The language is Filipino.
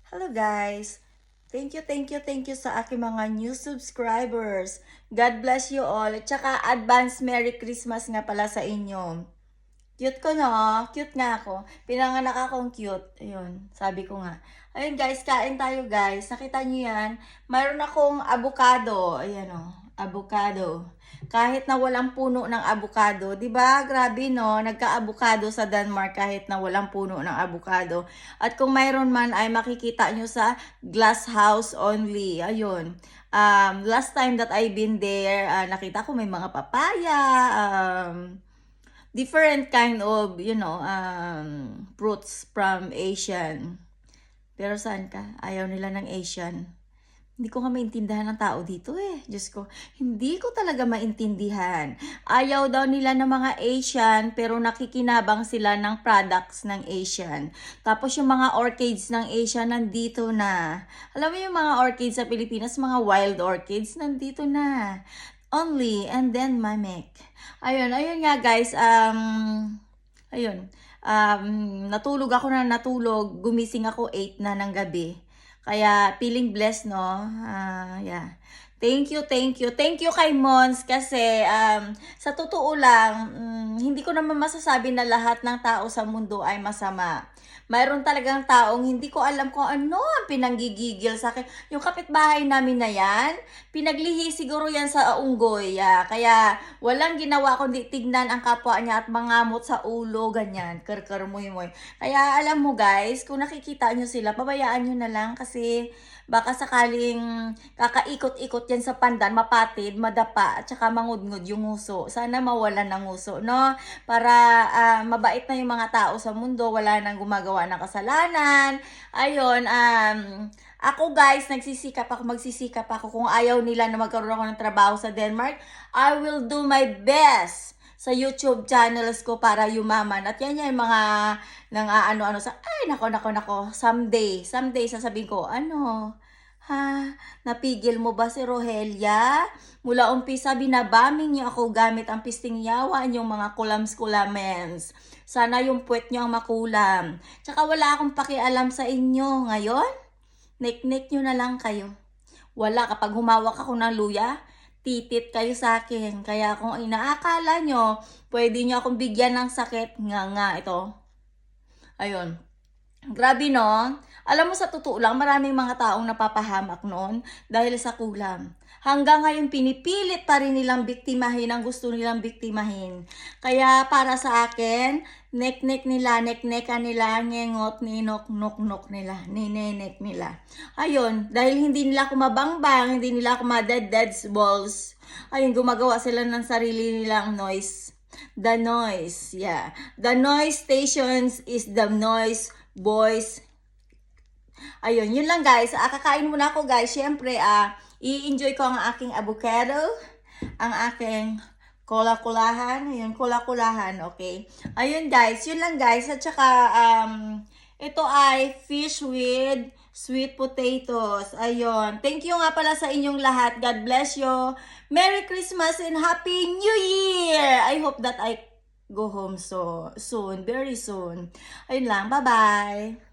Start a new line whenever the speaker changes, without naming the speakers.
Hello guys! Thank you sa aking mga new subscribers. God bless you all. At saka advance Merry Christmas nga pala sa inyo. Cute ko no? Cute nga ako. Pinanganak akong cute. Ayun, sabi ko nga. Ayun guys, kain tayo guys. Nakita niyo yan? Mayroon akong avocado. Ayan o, avocado. Kahit na walang puno ng avocado, 'di ba? Grabe no, nagka-avocado sa Denmark kahit na walang puno ng avocado. At kung mayroon man ay makikita nyo sa glass house only. Ayun. Last time that I've been there, nakita ko may mga papaya, different kind of, fruits from Asian. Pero saan ka? Ayaw nila ng Asian. Hindi ko nga maintindihan ng tao dito eh. Diyos ko, hindi ko talaga maintindihan. Ayaw daw nila ng mga Asian, pero nakikinabang sila ng products ng Asian. Tapos yung mga orchids ng Asian, nandito na. Alam mo yung mga orchids sa Pilipinas, mga wild orchids, nandito na. Only, and then mamek. Ayun nga guys, ayun. Natulog ako na natulog, gumising ako 8 na ng gabi. Kaya feeling blessed, no? Yeah. Thank you. Thank you kay Mons kasi sa totoo lang, hindi ko naman masasabi na lahat ng tao sa mundo ay masama. Mayroon talagang taong hindi ko alam kung ano ang pinanggigigil sa akin. Yung kapitbahay namin na yan, pinaglihi siguro yan sa unggoy. Kaya walang ginawa kundi tignan ang kapwa niya at mangamot sa ulo, ganyan. Moy. Kaya alam mo guys, kung nakikita nyo sila, pabayaan nyo na lang kasi baka sakaling kakaikot-ikot yan sa pandan, mapatid, madapa, at saka mangudngod yung nguso. Sana mawalan ng nguso, no? Para mabait na yung mga tao sa mundo, wala nang gumagawa ng kasalanan. Ayun, ako guys, magsisikap ako kung ayaw nila na magkaroon ako ng trabaho sa Denmark. I will do my best sa YouTube channels ko para yumaman. At yan yung mga nang ano sa, ay nako, someday sasabihin ko, napigil mo ba si Rohelia? Mula umpisa binabaming niyo ako gamit ang pisting yawa yung mga kulams-kulamens. Sana yung puwet niyo ang makulam. Tsaka wala akong pakialam sa inyo ngayon. Nek-nek nyo na lang kayo. Wala, kapag humawak ako ng luya, titit kayo sa akin. Kaya kung inaakala nyo, pwede nyo akong bigyan ng sakit, nga ito. Ayun. Grabe no? Alam mo sa totoo lang, maraming mga taong napapahamak noon dahil sa kulam. Hanggang ngayon pinipilit pa rin nilang biktimahin ang gusto nilang biktimahin. Kaya para sa akin, nek-nek nila, nek-nekan nila, ngengot, ninok-nok-nok nila, ninenek nila. Ayun, dahil hindi nila ako mabangbang, hindi nila ako ma-dead balls, ayun, gumagawa sila ng sarili nilang noise. The noise, yeah. The noise stations is the noise boys. Ayun, yun lang guys. Kakain muna ako guys. Siyempre, i-enjoy ko ang aking avocado, ang aking kula-kulahan. Ayun, kula-kulahan, okay. Ayun guys, yun lang guys. At saka, ito ay fish with sweet potatoes. Ayun. Thank you nga pala sa inyong lahat. God bless you. Merry Christmas and Happy New Year! I hope that I go home so soon, very soon. Ayun lang. Bye-bye!